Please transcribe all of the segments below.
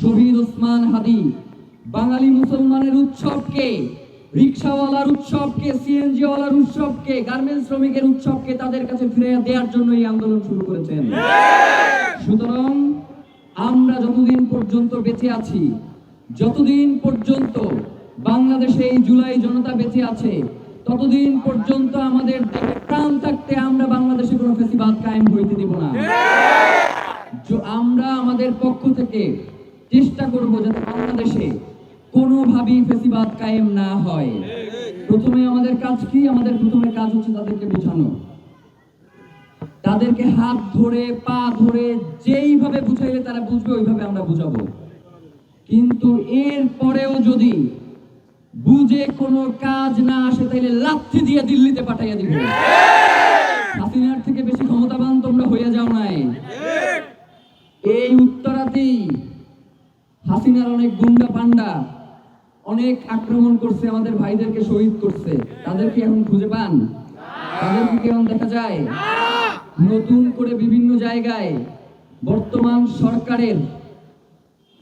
শহীদ ওসমান হাদি বাঙালি মুসলমানের উৎসবকে, রিকশাওয়ালার উৎসবকে, সিএনজি ওয়ালার উৎসবকে, গার্মেন্টস শ্রমিকের উৎসবকে তাদের কাছে ফিরে দেওয়ার জন্য এই আন্দোলন শুরু করেছেন। সুতরাং আমরা যতদিন পর্যন্ত বেঁচে আছি, যতদিন পর্যন্ত বাংলাদেশে এই জুলাই জনতা বেঁচে আছে, ততদিন পর্যন্ত আমাদের প্রাণ থাকতে আমরা বাংলাদেশে কোনো ফ্যাসিবাদ কায়েম হইতে দিব না। আমরা আমাদের পক্ষ থেকে চেষ্টা করব যাতে বাংলাদেশে কোনোভাবেই ফ্যাসিবাদ কায়েম না হয়। প্রথমে আমাদের কাজ কি? আমাদের প্রথমে কাজ হচ্ছে তাদেরকে বোঝানো, তাদেরকে হাত ধরে পা ধরে যেইভাবে বুঝাইলে তারা বুঝবে ওইভাবে আমরা বুঝাবো। কিন্তু এর পরেও যদি বুঝে কোনো কাজ না আসে তাইলে লাথি দিয়ে দিল্লিতে পাঠাইয়া দিব। হাসিনার থেকে বেশি ক্ষমতাবান তোমরা হইয়া যাও নাই। এই উত্তরাতেই হাসিনার অনেক গুন্ডা পান্ডা অনেক আক্রমণ করছে, আমাদের ভাইদেরকে শহীদ করছে। তাদেরকে এখন খুঁজে পান? তাদেরকে কেমন দেখা যায়? নতুন করে বিভিন্ন জায়গায় বর্তমান সরকারের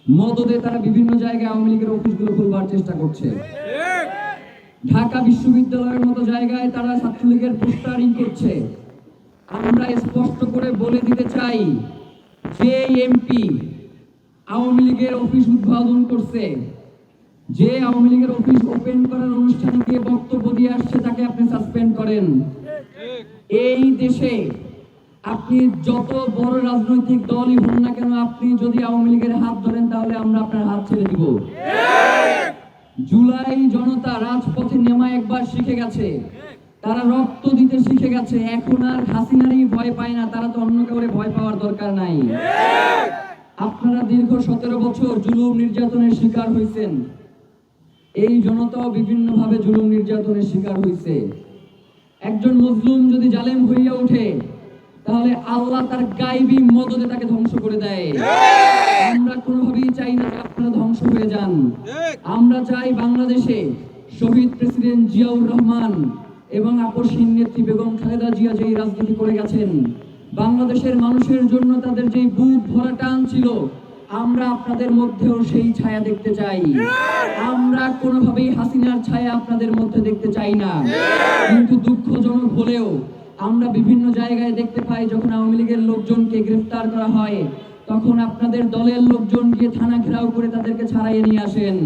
মদদে তারা বিভিন্ন জায়গায় আওয়ামী লীগের অফিসগুলো খুলবার চেষ্টা করছে। ঢাকা বিশ্ববিদ্যালয়ের মতো জায়গায় তারা ছাত্রলীগের পোস্টারিং করছে। আমরা স্পষ্ট করে বলে দিতে চাই, যে এমপি আওয়ামী লীগের অফিস উদ্বোধন করছে, যে আওয়ামী লীগের অফিস ওপেন করার অনুষ্ঠানে গিয়ে বক্তব্য দিয়ে আসছে, তাকে আপনি সাসপেন্ড করেন। এই দেশে আপনি যত বড় রাজনৈতিক দলই হন না কেন, আপনি যদি আওয়ামী লীগের হাত ধরেন তাহলে আমরা আপনার হাত ছেড়ে দিব। জুলাই জনতা রাজপথে নেমা একবার শিখে গেছে, তারা রক্ত দিতে শিখে গেছে। এখন আর হাসিনারই ভয় পায় না, তারা তো অন্য কাউরে ভয় পাওয়ার দরকার নাই। আপনারা দীর্ঘ 17 বছর জুলুম নির্যাতনের শিকার হয়েছেন। এই জনতাও বিভিন্ন ভাবে জুলুম নির্যাতনের শিকার হয়েছে। একজন মজলুম যদি জালেম হইয়া ওঠে তাহলে আল্লাহ তার গায়বী মদদে তাকে ধ্বংস করে দেয়। আমরা কোনোভাবেই চাই না যে আপনারা ধ্বংস হয়ে যান। আমরা চাই বাংলাদেশে শহীদ প্রেসিডেন্ট জিয়াউর রহমান এবং আপসহীন নেত্রী বেগম খালেদা জিয়া যেই রাজনীতি করে গেছেন, বাংলাদেশের মানুষের জন্য তাদের যেই বুক ভরা টান ছিল, আমরা আপনাদের মধ্যেও সেই ছায়া দেখতে চাই। আমরা কোনোভাবেই হাসিনার ছায়া আপনাদের মধ্যে দেখতে চাই না। কিন্তু দুঃখজনক হলেও আমরা বিভিন্ন জায়গায় দেখতে পাই, যখন আওয়ামী লীগের লোকজনকে গ্রেফতার করা হয় তখন আপনাদের দলের লোকজন গিয়ে থানা ঘেরাও করে তাদেরকে ছাড়াইয়ে নিয়ে আসেন।